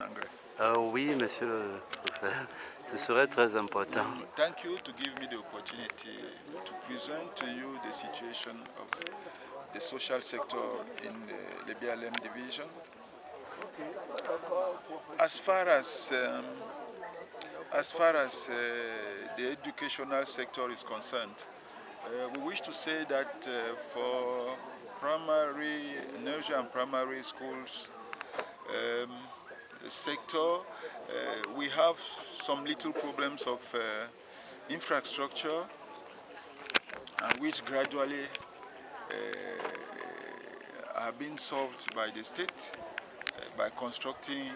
Angry. Oui, monsieur le préfet, ce serait très important. Thank you to give me the opportunity to present to you the situation of the social sector in the BLM division. As far as the educational sector is concerned, we wish to say that for primary, nursery and primary schools sector, we have some little problems of infrastructure, which gradually are being solved by the state by constructing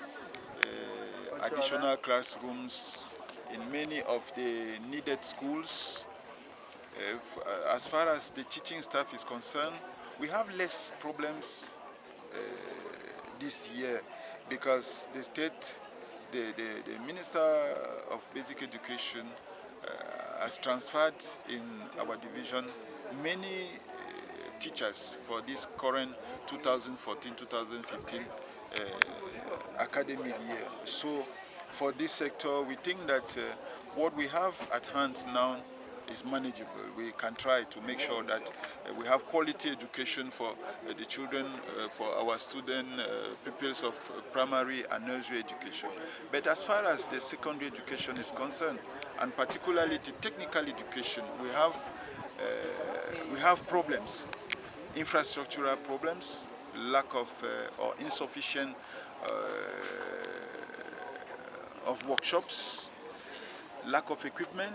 additional classrooms in many of the needed schools. As far as the teaching staff is concerned, we have less problems this year because the state, the Minister of Basic Education has transferred in our division many teachers for this current 2014-2015 academic year. So for this sector, we think that what we have at hand now is manageable. We can try to make sure that we have quality education for the children, for our student pupils of primary and nursery education. But as far as the secondary education is concerned, and particularly the technical education, we have problems, infrastructural problems, lack of or insufficient of workshops, lack of equipment,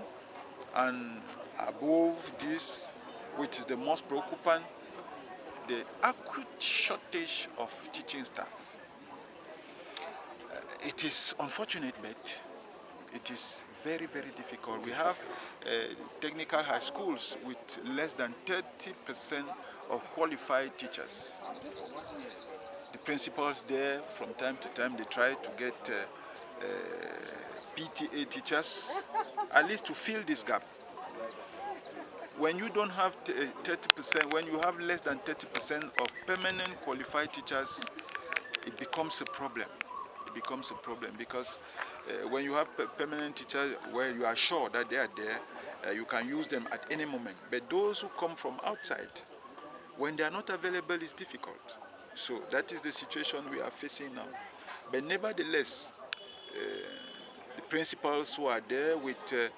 and above this, which is the most preoccupant, the acute shortage of teaching staff. It is unfortunate, but it is very, very difficult. We have technical high schools with less than 30% of qualified teachers. The principals there, from time to time, they try to get PTA teachers, at least to fill this gap. When you don't have 30%, when you have less than 30% of permanent qualified teachers, it becomes a problem. It becomes a problem because when you have permanent teachers, well, you are sure that they are there, you can use them at any moment. But those who come from outside, when they are not available, it's difficult. So that is the situation we are facing now. But nevertheless, the principals who are there with the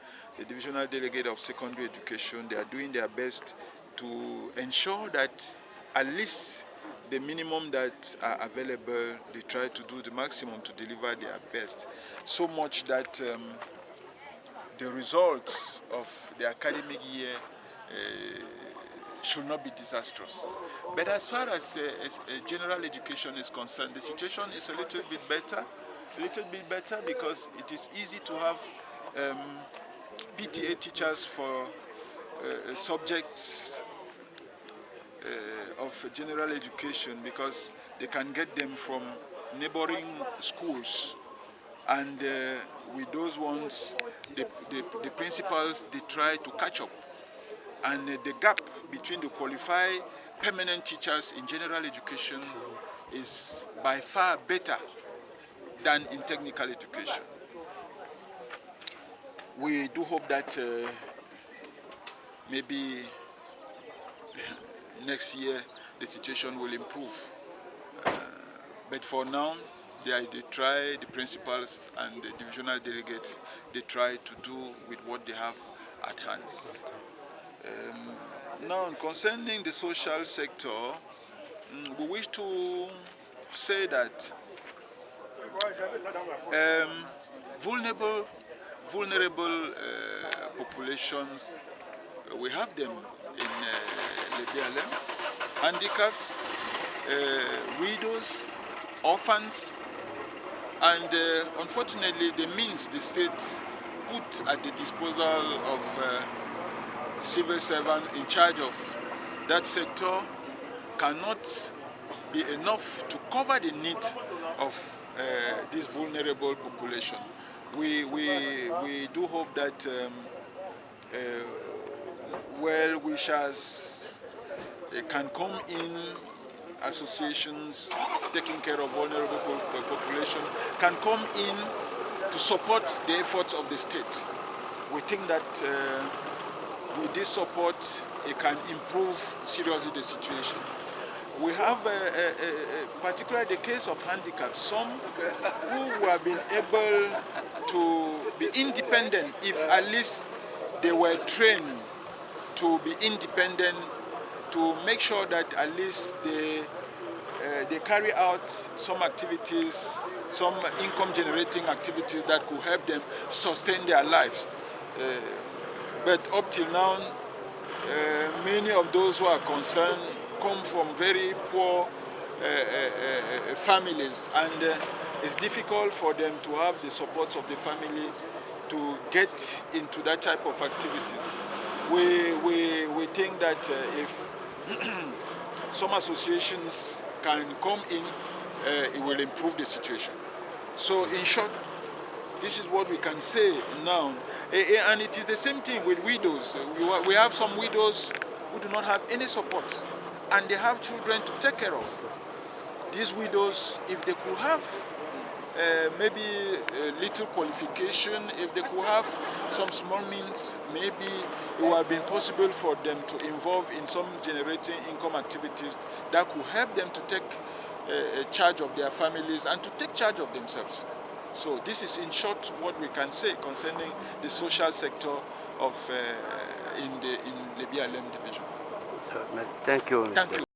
divisional delegate of secondary education, they are doing their best to ensure that at least the minimum that are available, they try to do the maximum to deliver their best. So much that the results of the academic year should not be disastrous. But as far as general education is concerned, the situation is a little bit better. Because it is easy to have PTA teachers for subjects of general education because they can get them from neighboring schools, and with those ones the principals, they try to catch up, and the gap between the qualified permanent teachers in general education is by far better than in technical education. We do hope that maybe next year the situation will improve. But for now, the principals and the divisional delegates, they try to do with what they have at hand. Now, concerning the social sector, we wish to say that vulnerable populations, we have them in the BLM, handicaps, widows, orphans, and unfortunately the means the state put at the disposal of civil servants in charge of that sector cannot be enough to cover the need of this vulnerable population. We do hope that well-wishers can come in, associations taking care of vulnerable population, can come in to support the efforts of the state. We think that with this support, it can improve seriously the situation. We have particularly the case of handicaps, some who have been able to be independent if at least they were trained to be independent, to make sure that at least they carry out some activities, some income generating activities that could help them sustain their lives. But up till now, many of those who are concerned come from very poor families, and it's difficult for them to have the support of the family to get into that type of activities. We think that if some associations can come in, it will improve the situation. So in short, this is what we can say now. And it is the same thing with widows. We have some widows who do not have any support, and they have children to take care of. These widows, if they could have maybe a little qualification, if they could have some small means, maybe it would have been possible for them to involve in some generating income activities that could help them to take charge of their families and to take charge of themselves. So this is in short what we can say concerning the social sector of in the BLM division. Thank you, Mr. Thank you.